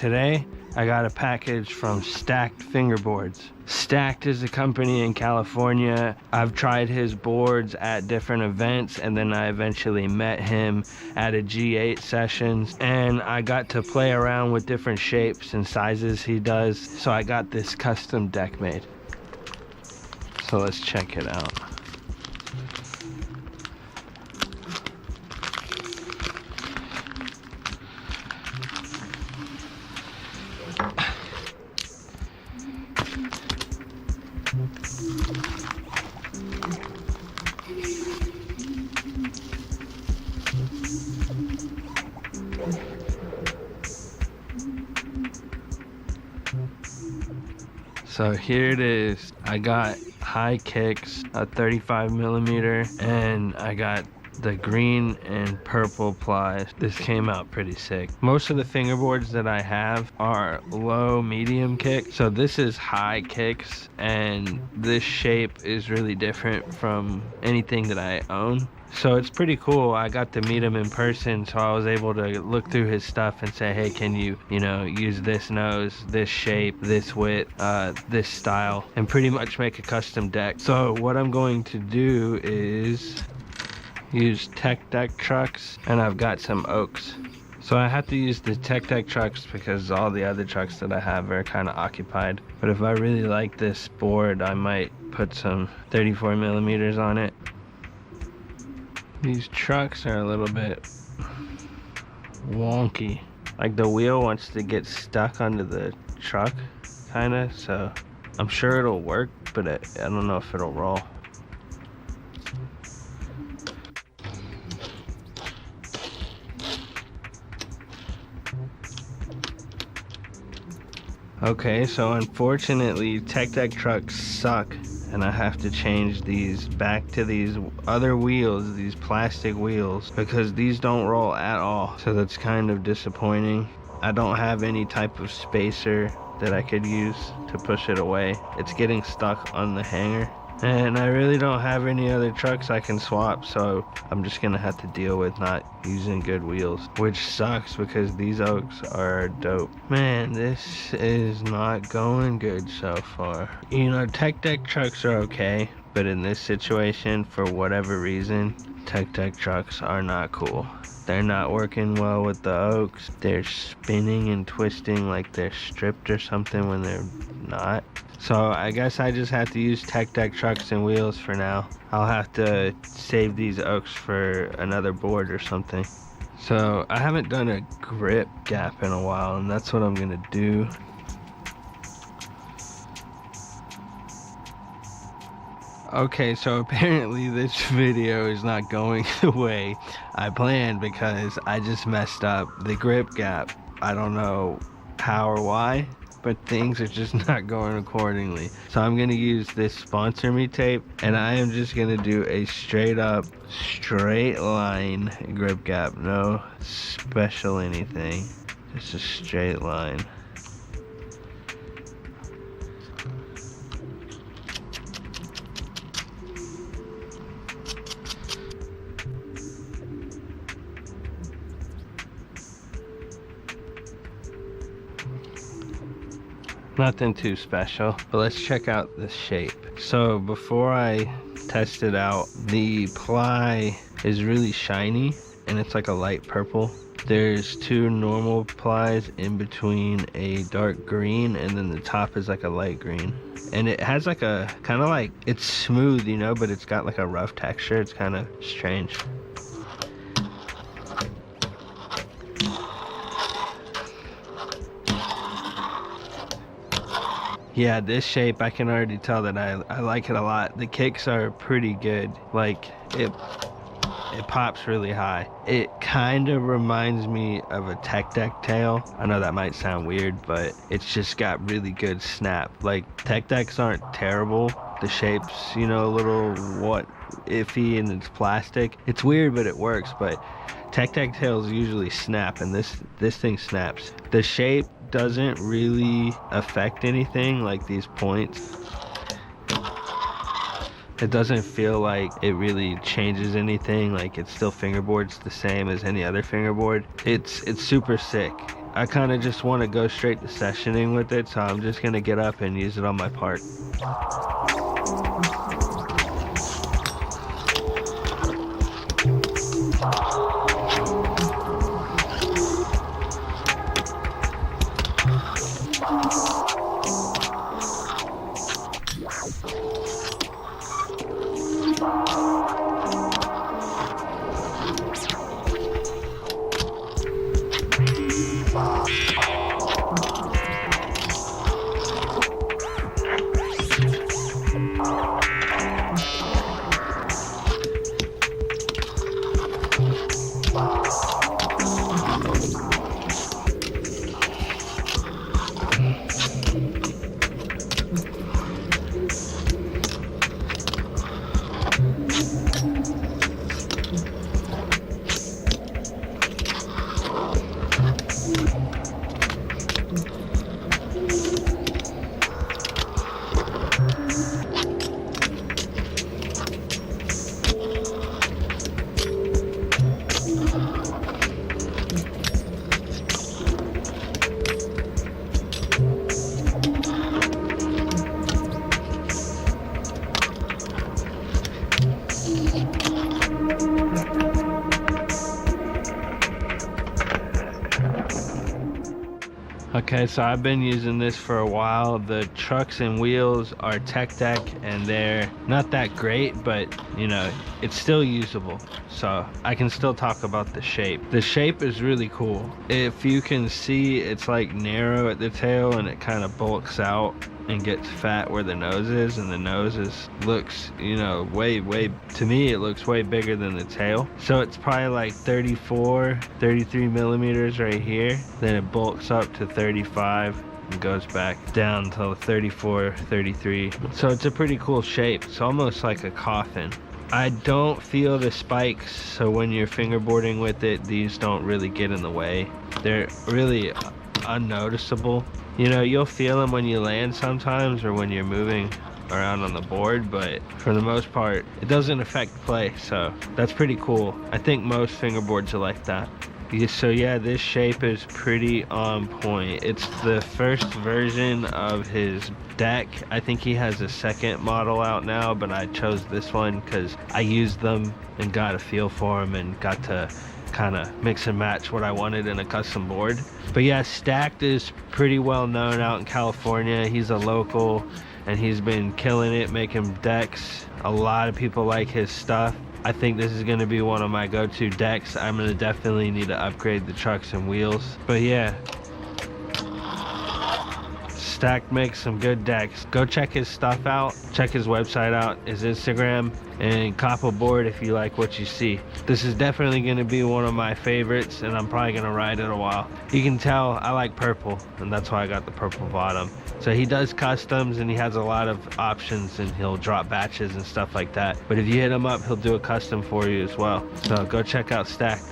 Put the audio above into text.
today I got a package from Stacked Fingerboards. Stacked is a company in California. I've tried his boards at different events, and then I eventually met him at a G8 sessions, and I got to play around with different shapes and sizes he does. So I got this custom deck made. So let's check it out. So here it is. I got high kicks, a 35mm, and I got the green and purple plies. This came out pretty sick. Most of the fingerboards that I have are low medium kick, so this is high kicks, and this shape is really different from anything that I own. So it's pretty cool. I got to meet him in person, so I was able to look through his stuff and say, hey, can you use this nose, this shape, this width, this style, and pretty much make a custom deck. So what I'm going to do is use Tech Deck trucks, and I've got some oaks. So I have to use the Tech Deck trucks because all the other trucks that I have are kind of occupied. But if I really like this board, I might put some 34mm on it. These trucks are a little bit wonky. Like the wheel wants to get stuck under the truck, kinda. So I'm sure it'll work, but I don't know if it'll roll. Okay, so unfortunately, Tech Deck trucks suck, and I have to change these back to these other wheels, these plastic wheels, because these don't roll at all. So that's kind of disappointing. I don't have any type of spacer that I could use to push it away. It's getting stuck on the hanger. And I really don't have any other trucks I can swap, so I'm just gonna have to deal with not using good wheels, which sucks because these oaks are dope. Man, this is not going good so far. You know, Tech Deck trucks are okay, but in this situation, for whatever reason, Tech Deck trucks are not cool. They're not working well with the oaks. They're spinning and twisting like they're stripped or something when they're not. So I guess I just have to use Tech Deck trucks and wheels for now. I'll have to save these oaks for another board or something. So I haven't done a grip gap in a while, and that's what I'm gonna do. Okay, so apparently this video is not going the way I planned because I just messed up the grip gap. I don't know how or why, but things are just not going accordingly. So I'm gonna use this Sponsor Me tape, and I am just gonna do a straight up, straight line grip gap. No special anything, just a straight line. Nothing too special, but let's check out the shape. So before I test it out, the ply is really shiny and it's like a light purple. There's two normal plies in between, a dark green, and then the top is like a light green. And it has like a kind of like, it's smooth, you know, but it's got like a rough texture. It's kind of strange. Yeah, this shape, I can already tell that I like it a lot. The kicks are pretty good. Like, it pops really high. It kind of reminds me of a Tech Deck tail. I know that might sound weird, but it's just got really good snap. Like, Tech Decks aren't terrible. The shape's, you know, a little iffy, and it's plastic. It's weird, but it works. But Tech Deck tails usually snap, and this thing snaps. The shape doesn't really affect anything, like these points. It doesn't feel like it really changes anything. Like, it's still fingerboards the same as any other fingerboard. It's super sick. I kind of just want to go straight to sessioning with it, so I'm just gonna get up and use it on my part. Okay, so I've been using this for a while. The trucks and wheels are Tech Deck, and they're not that great, but you know, it's still usable. So I can still talk about the shape. The shape is really cool. If you can see, it's like narrow at the tail and it kind of bulks out and gets fat where the nose is, and the nose looks, you know, way, to me it looks way bigger than the tail. So it's probably like 33 millimeters right here, then it bulks up to 35 and goes back down to 34, 33. So it's a pretty cool shape. It's almost like a coffin. I don't feel the spikes, so when you're fingerboarding with it, these don't really get in the way. They're really unnoticeable. You know, you'll feel them when you land sometimes or when you're moving around on the board, but for the most part, it doesn't affect play, so that's pretty cool. I think most fingerboards are like that. So yeah, this shape is pretty on point. It's the first version of his deck. I think he has a second model out now, but I chose this one because I used them and got a feel for them and got to kind of mix and match what I wanted in a custom board. But yeah, Stacked is pretty well known out in California. He's a local and he's been killing it making decks. A lot of people like his stuff. I think this is going to be one of my go-to decks. I'm going to definitely need to upgrade the trucks and wheels. But yeah, Stacked makes some good decks. Go check his stuff out. Check his website out, his Instagram, and cop a board if you like what you see. This is definitely going to be one of my favorites, and I'm probably going to ride it a while. You can tell I like purple, and that's why I got the purple bottom. So he does customs and he has a lot of options, and he'll drop batches and stuff like that. But if you hit him up, he'll do a custom for you as well. So go check out Stacked.